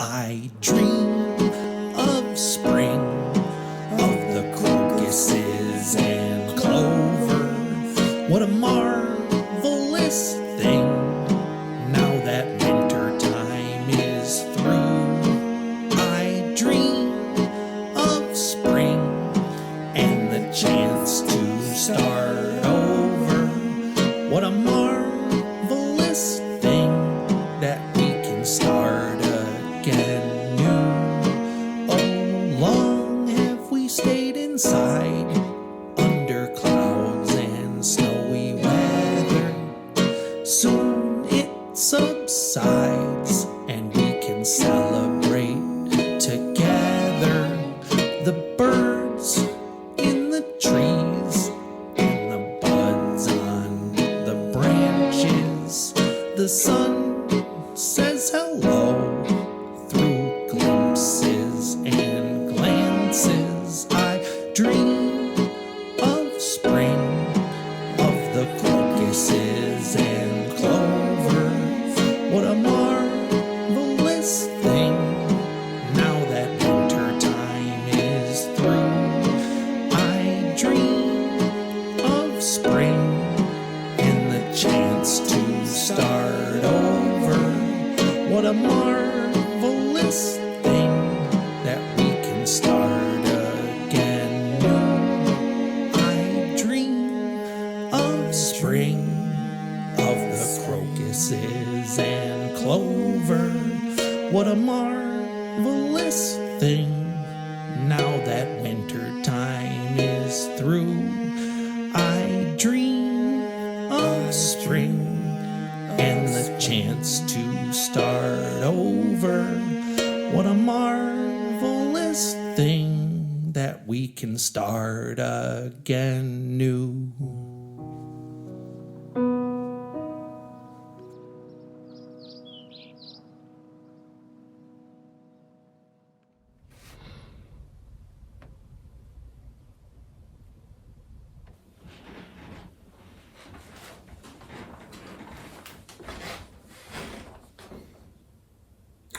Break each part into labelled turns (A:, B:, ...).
A: I dream of spring, of the crocuses and clover. What a marvelous thing, now that winter time is through. I dream of spring and the chance to start over. What a marvelous thing that we can start again new. Oh, long have we stayed inside under clouds and snowy weather. Soon it subsides and we can celebrate together. The birds in the trees and the buds on the branches. The sun says hello through glimpses and glances. I dream of spring, of the crocuses and clover. What a marvelous thing, now that winter time is through. I dream of spring and the chance to start over. What a marvelous thing that we can start again new. I dream of spring, of the crocuses and clover. What a marvelous thing, now that winter time is through. I dream of spring and the chance to start over. What a marvelous thing that we can start again new.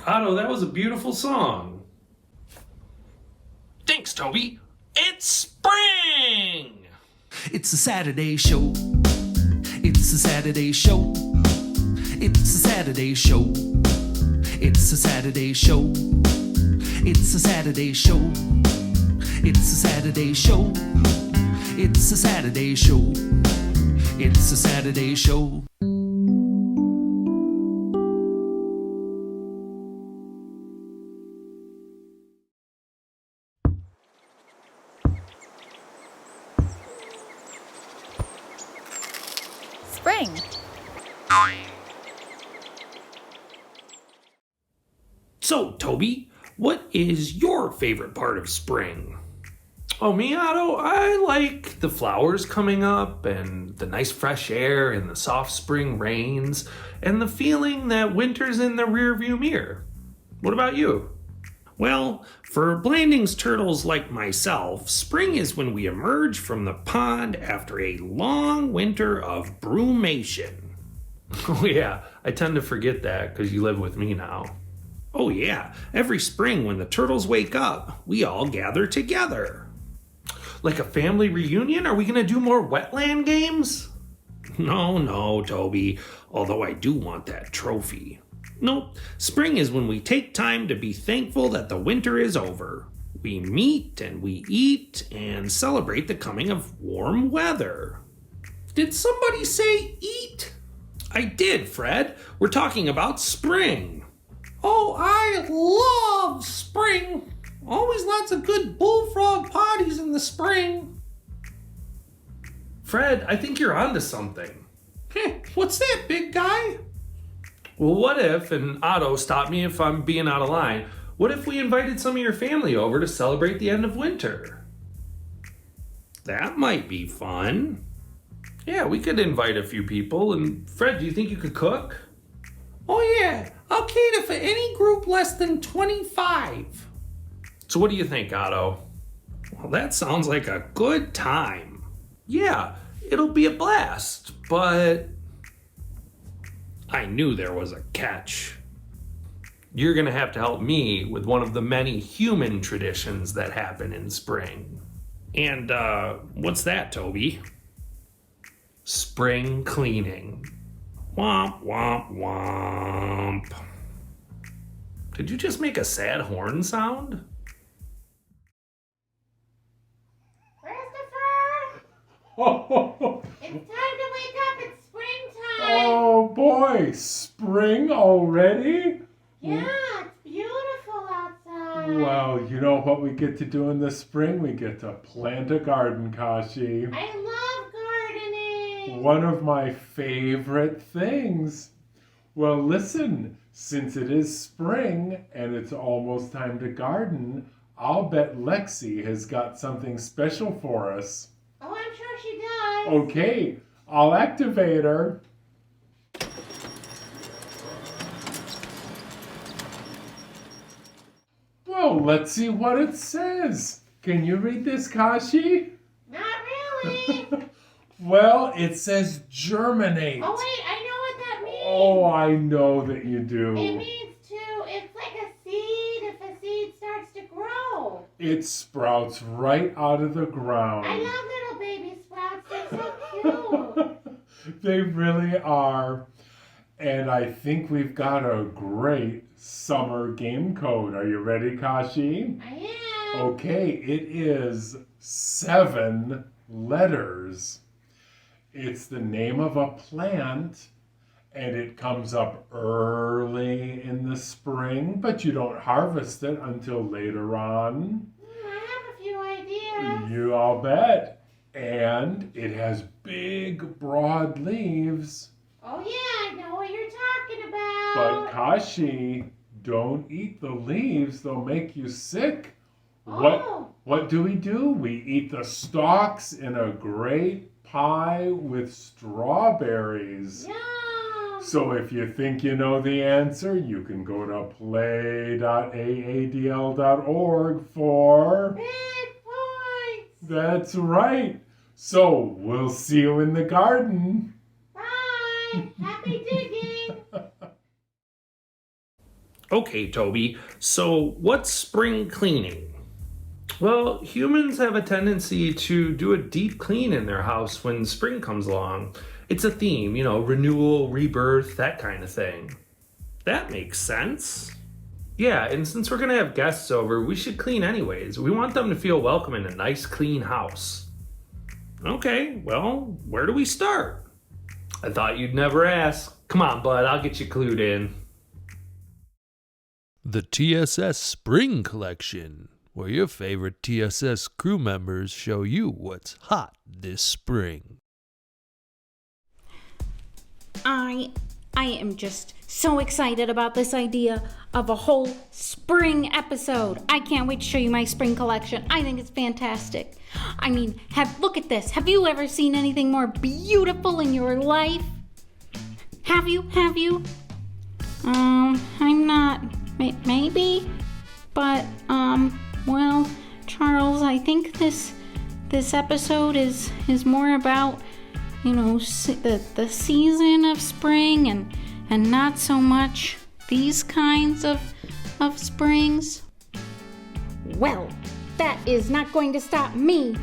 B: Otto, that was a beautiful song. Thanks, Toby. It's spring!
A: It's a Saturday show. It's a Saturday show. It's a Saturday show. It's a Saturday show. It's a Saturday show. It's a Saturday show. It's a Saturday show. It's a Saturday show.
C: Spring.
B: So, Toby, what is your favorite part of spring? Oh, me, Otto, I like the flowers coming up and the nice fresh air and the soft spring rains and the feeling that winter's in the rearview mirror. What about you? Well, for Blanding's turtles like myself, spring is when we emerge from the pond after a long winter of brumation. Oh yeah, I tend to forget that because you live with me now. Oh yeah, every spring when the turtles wake up, we all gather together. Like a family reunion? Are we going to do more wetland games? No, Toby, although I do want that trophy. Nope, spring is when we take time to be thankful that the winter is over. We meet and we eat and celebrate the coming of warm weather. Did somebody say eat? I did, Fred. We're talking about spring. Oh, I love spring. Always lots of good bullfrog parties in the spring. Fred, I think you're onto something. What's that, big guy? Well, what if, and Otto, stop me if I'm being out of line, what if we invited some of your family over to celebrate the end of winter? That might be fun. Yeah, we could invite a few people. And Fred, do you think you could cook? Oh yeah, I'll cater for any group less than 25. So what do you think, Otto? Well, that sounds like a good time. Yeah, it'll be a blast, but I knew there was a catch. you're going to have to help me with one of the many human traditions that happen in spring. And what's that, Toby? Spring cleaning. Womp, womp, womp. Did you just make a sad horn sound?
C: Christopher!
D: Oh,
C: It's time to wake up. It's springtime.
D: oh boy, spring already?
C: Yeah, it's beautiful outside.
D: Well, you know what we get to do in the spring? We get to plant a garden, Kashi.
C: I love gardening.
D: One of my favorite things. Well, listen, since it is spring and it's almost time to garden, I'll bet Lexi has got something special for us.
C: Oh, I'm sure she does.
D: Okay, I'll activate her. Well, let's see what it says. Can you read this, Kashi?
C: Not really.
D: Well, it says germinate.
C: Oh, wait, I know what that means.
D: Oh, I know that you do.
C: It means it's like a seed if a seed starts to grow.
D: It sprouts right out of the ground.
C: I love little baby sprouts. They're so cute.
D: They really are. And I think we've got a great summer game code. Are you ready, Kashi?
C: I am.
D: Okay, it is 7 letters. It's the name of a plant, and it comes up early in the spring, but you don't harvest it until later on.
C: I have a few ideas.
D: You all bet. And it has big, broad leaves.
C: Oh, yeah, I know what you're talking about.
D: But Kashi, don't eat the leaves. They'll make you sick.
C: Oh.
D: What do? We eat the stalks in a great pie with strawberries.
C: Yum.
D: So if you think you know the answer, you can go to play.aadl.org for...
C: Big points.
D: That's right. So we'll see you in the garden.
C: Bye. Happy digging.
B: Okay, Toby, so what's spring cleaning? Well, humans have a tendency to do a deep clean in their house when spring comes along. It's a theme, renewal, rebirth, that kind of thing. That makes sense. Yeah, and since we're gonna have guests over, we should clean anyways. We want them to feel welcome in a nice, clean house. Okay, well, where do we start? I thought you'd never ask. Come on, bud, I'll get you clued in.
A: The TSS Spring Collection, where your favorite TSS crew members show you what's hot this spring.
E: I am just so excited about this idea of a whole spring episode. I can't wait to show you my spring collection. I think it's fantastic. I mean, look at this. Have you ever seen anything more beautiful in your life? Have you? I'm not. Maybe? But, well, Charles, I think this episode is more about, the season of spring and not so much these kinds of springs. Well, that is not going to stop me.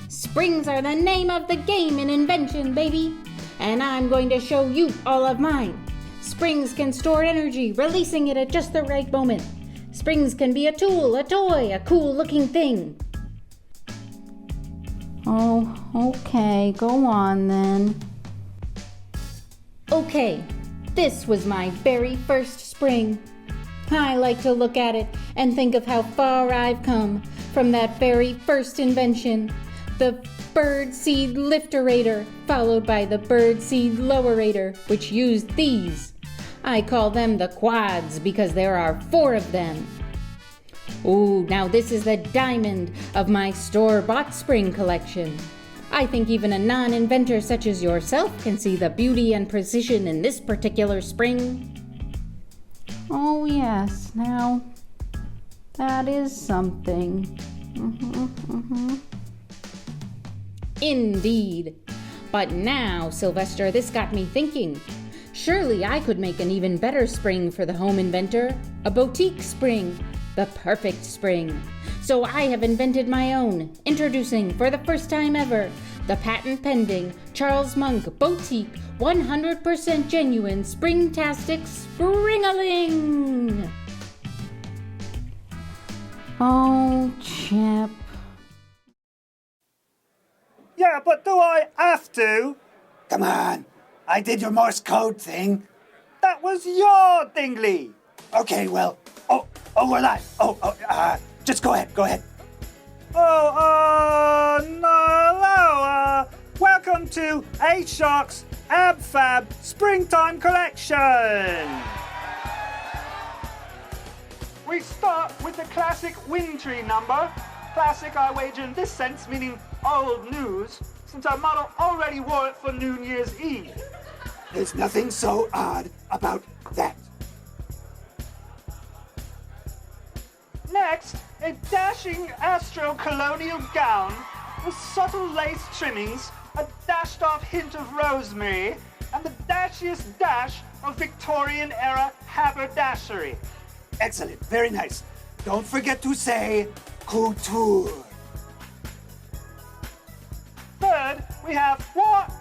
E: Springs are the name of the game in invention, baby. And I'm going to show you all of mine. Springs can store energy, releasing it at just the right moment. Springs can be a tool, a toy, a cool-looking thing. Oh, okay, go on then. Okay, this was my very first spring. I like to look at it and think of how far I've come from that very first invention, the birdseed lifterator, followed by the birdseed lowerator, which used these. I call them the quads because there are 4 of them. Ooh, now this is the diamond of my store-bought spring collection. I think even a non-inventor such as yourself can see the beauty and precision in this particular spring. Oh yes, now that is something. Indeed. But now, Sylvester, this got me thinking. Surely I could make an even better spring for the home inventor. A boutique spring. The perfect spring. So I have invented my own. Introducing, for the first time ever, the patent-pending Charles Monk Boutique 100% genuine Springtastic Springaling! Oh, Chip.
F: Yeah, but do I have to? Come on, I did your Morse code thing. That was your Dingley. Okay, well, we're live. Just go ahead. Hello, welcome to A Shark's Ab Fab Springtime Collection. We start with the classic Wintry number. Classic, I wager, in this sense, meaning old news, since our model already wore it for New Year's Eve. There's nothing so odd about that. Next, a dashing astro-colonial gown with subtle lace trimmings, a dashed-off hint of rosemary, and the dashiest dash of Victorian-era haberdashery. Excellent, very nice. Don't forget to say couture. Third, we have what?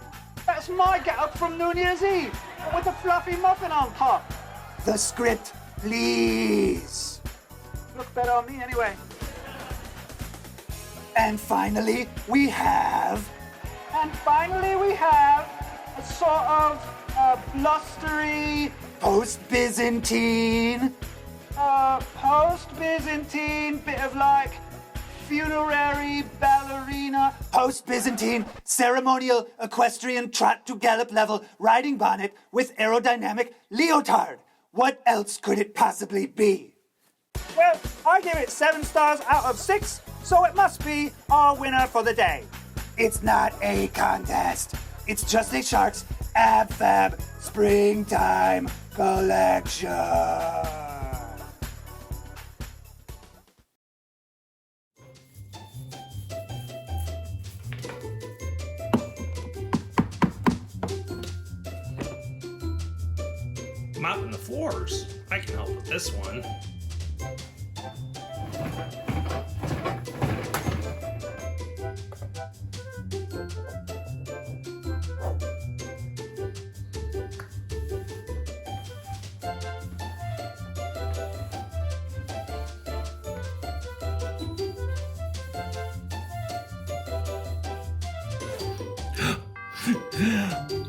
F: That's my get-up from New Year's Eve, with a fluffy muffin on top. The script, please. Look better on me anyway. And finally, we have a sort of blustery post-Byzantine bit of like funerary ballerina, post-Byzantine ceremonial equestrian trot to gallop level riding bonnet with aerodynamic leotard. What else could it possibly be? Well, I give it 7 stars out of 6, so it must be our winner for the day. It's not a contest. It's just A Shark's Ab Fab Springtime Collection.
B: Mopping the floors. I can help with this one.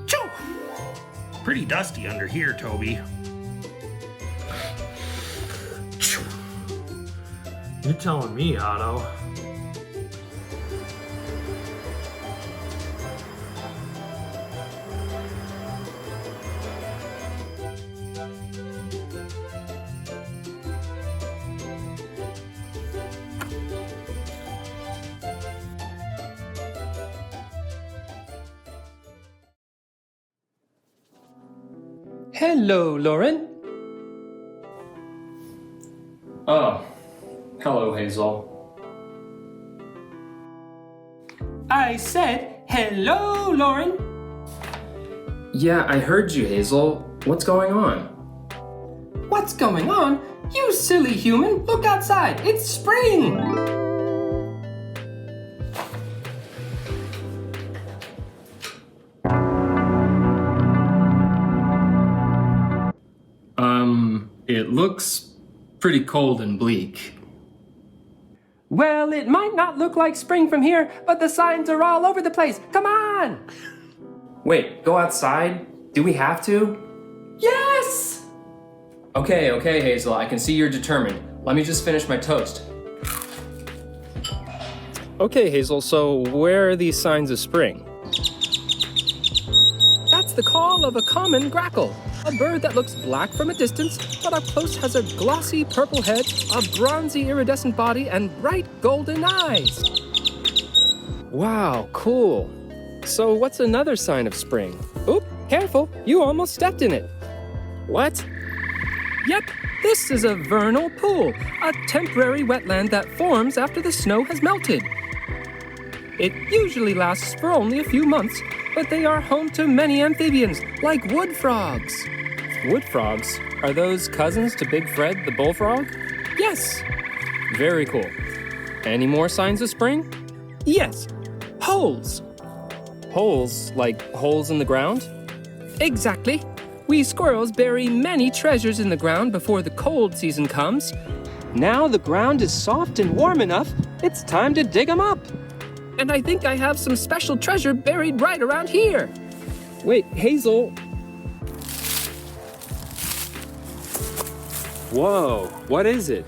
B: Choo! Pretty dusty under here, Toby. You're telling me, Otto.
G: Hello, Loren.
H: Oh, hello, Hazel.
G: I said hello, Loren.
H: Yeah, I heard you, Hazel. What's going on?
G: What's going on? You silly human, look outside. It's spring.
H: It looks pretty cold and bleak.
G: Well, it might not look like spring from here, but the signs are all over the place. Come on!
H: Wait, go outside? Do we have to?
G: Yes!
H: Okay, Hazel, I can see you're determined. Let me just finish my toast.
I: Okay, Hazel, so where are these signs of spring? That's the call of a common grackle, a bird that looks black from a distance, but up close has a glossy purple head, a bronzy iridescent body, and bright golden eyes. Wow, cool. So what's another sign of spring? Oop, careful, you almost stepped in it. What? Yep, this is a vernal pool, a temporary wetland that forms after the snow has melted. It usually lasts for only a few months, but they are home to many amphibians, like wood frogs. Wood frogs? Are those cousins to Big Fred the bullfrog? Yes. Very cool. Any more signs of spring? Yes. Holes. Holes, like holes in the ground? Exactly. We squirrels bury many treasures in the ground before the cold season comes. Now the ground is soft and warm enough, it's time to dig them up. And I think I have some special treasure buried right around here. Wait, Hazel. Whoa, what is it?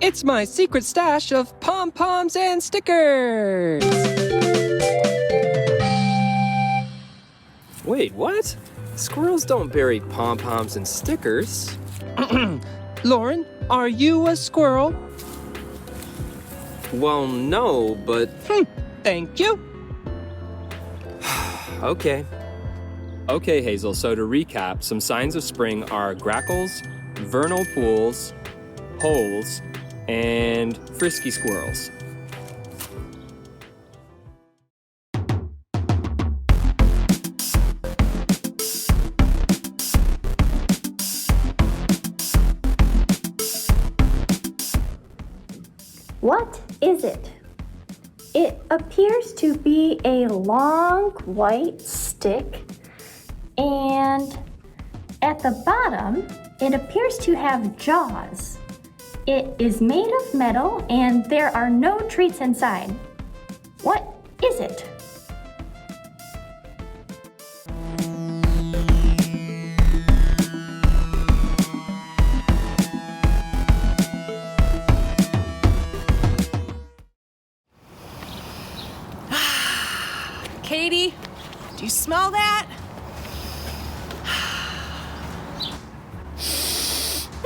I: It's my secret stash of pom-poms and stickers. Wait, what? Squirrels don't bury pom-poms and stickers. Loren, are you a squirrel? Well, no, but... Thank you. Okay. Okay, Hazel, so to recap, some signs of spring are grackles, vernal pools, holes, and frisky squirrels.
J: What is it? It appears to be a long white stick, and at the bottom, it appears to have jaws. It is made of metal, and there are no treats inside. What is it?
K: Katie, do you smell that?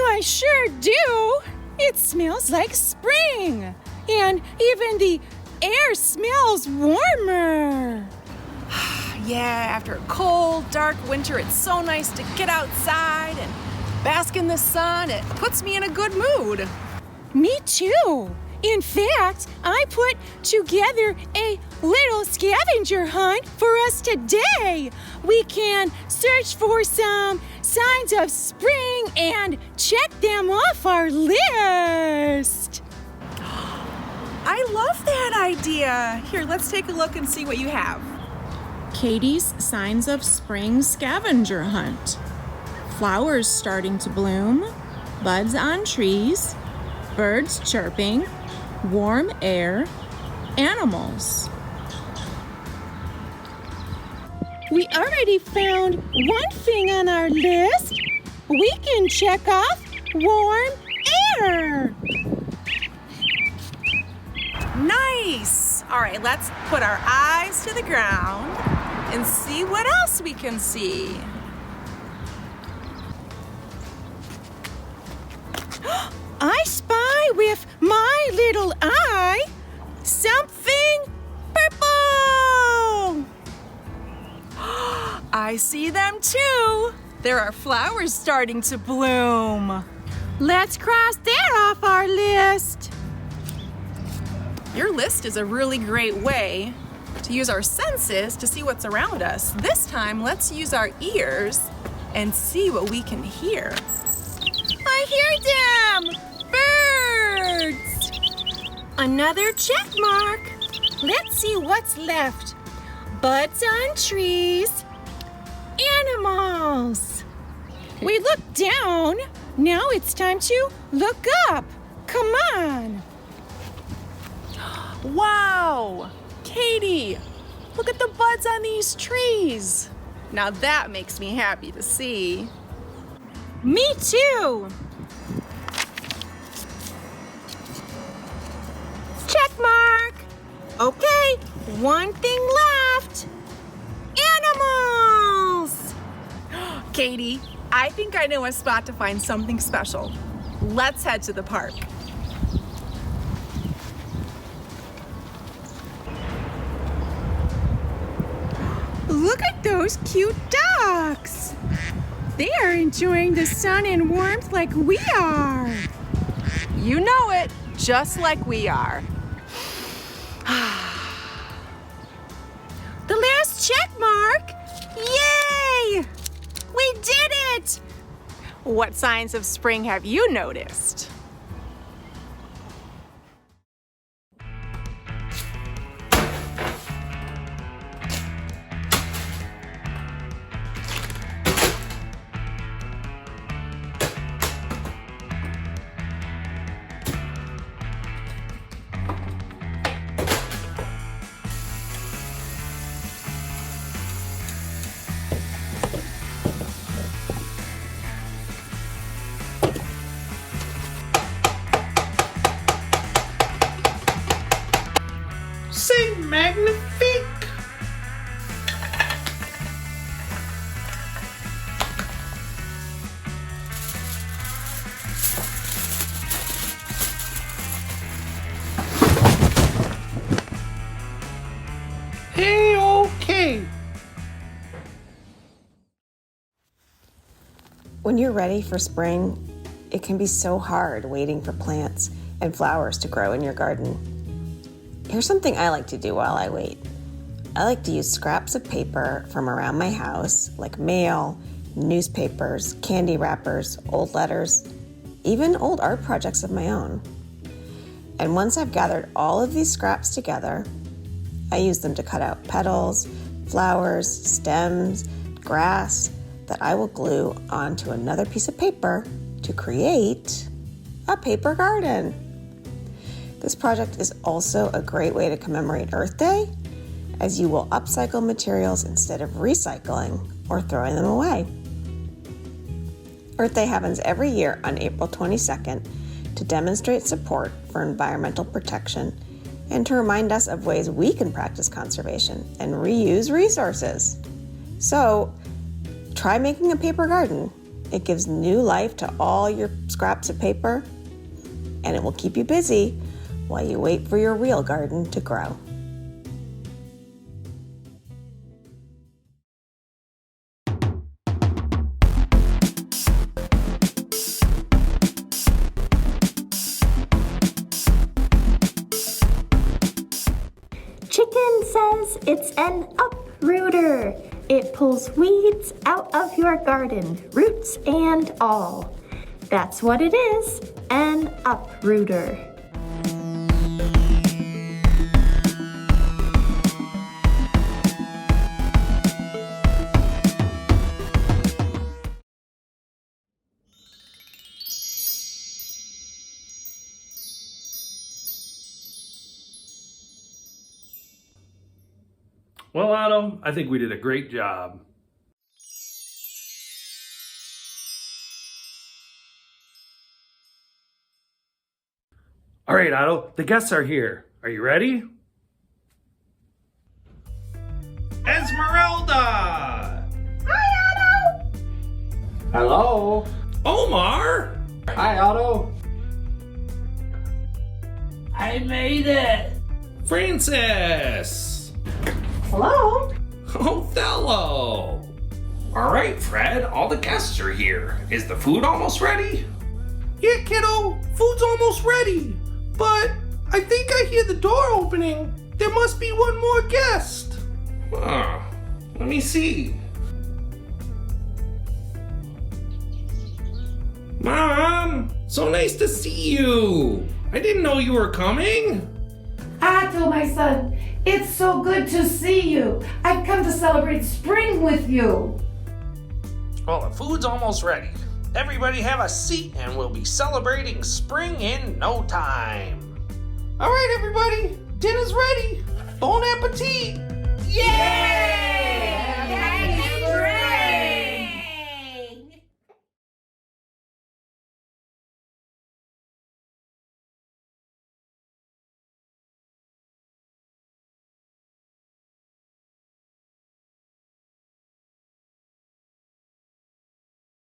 L: I sure do. It smells like spring. And even the air smells warmer.
K: Yeah, after a cold, dark winter, it's so nice to get outside and bask in the sun. It puts me in a good mood.
L: Me too. In fact, I put together a little scavenger hunt for us today. We can search for some signs of spring and check them off our list.
K: I love that idea. Here, let's take a look and see what you have.
L: Katie's Signs of Spring Scavenger Hunt. Flowers starting to bloom, buds on trees, birds chirping, warm air, animals. We already found one thing on our list. We can check off warm air.
K: Nice. All right, let's put our eyes to the ground and see what else we can see.
L: I spy with my little eye something purple.
K: I see them too. There are flowers starting to bloom.
L: Let's cross that off our list.
K: Your list is a really great way to use our senses to see what's around us. This time, let's use our ears and see what we can hear.
L: I hear them! Birds! Another check mark. Let's see what's left. Buds on trees. Animals. We looked down. Now it's time to look up. Come on.
K: Wow! Katie, look at the buds on these trees. Now that makes me happy to see.
L: Me too. Check mark. Okay, one thing left. Animals.
K: Katie, I think I know a spot to find something special. Let's head to the park.
L: Look at those cute ducks. They are enjoying the sun and warmth like we are.
K: You know it, just like we are.
L: The last check mark. Yay! We did it!
K: What signs of spring have you noticed?
B: C'est magnifique! Hey, okay.
M: When you're ready for spring, it can be so hard waiting for plants and flowers to grow in your garden. Here's something I like to do while I wait. I like to use scraps of paper from around my house, like mail, newspapers, candy wrappers, old letters, even old art projects of my own. And once I've gathered all of these scraps together, I use them to cut out petals, flowers, stems, grass that I will glue onto another piece of paper to create a paper garden. This project is also a great way to commemorate Earth Day, as you will upcycle materials instead of recycling or throwing them away. Earth Day happens every year on April 22nd to demonstrate support for environmental protection and to remind us of ways we can practice conservation and reuse resources. So, try making a paper garden. It gives new life to all your scraps of paper, and it will keep you busy while you wait for your real garden to grow.
J: Chicken says it's an uprooter. It pulls weeds out of your garden, roots and all. That's what it is, an uprooter.
B: Well, Otto, I think we did a great job. All right, Otto, the guests are here. Are you ready? Esmeralda!
C: Hi, Otto!
I: Hello.
B: Omar!
I: Hi, Otto.
A: I made it.
B: Francis!
C: Hello?
B: Othello! All right, Fred, all the guests are here. Is the food almost ready? Yeah, kiddo, food's almost ready. But I think I hear the door opening. There must be one more guest. Let me see. Mom, so nice to see you. I didn't know you were coming.
N: Otto, my son, it's so good to see you. I've come to celebrate spring with you.
B: Well, the food's almost ready. Everybody have a seat and we'll be celebrating spring in no time. All right, everybody, dinner's ready. Bon appetit. Yeah!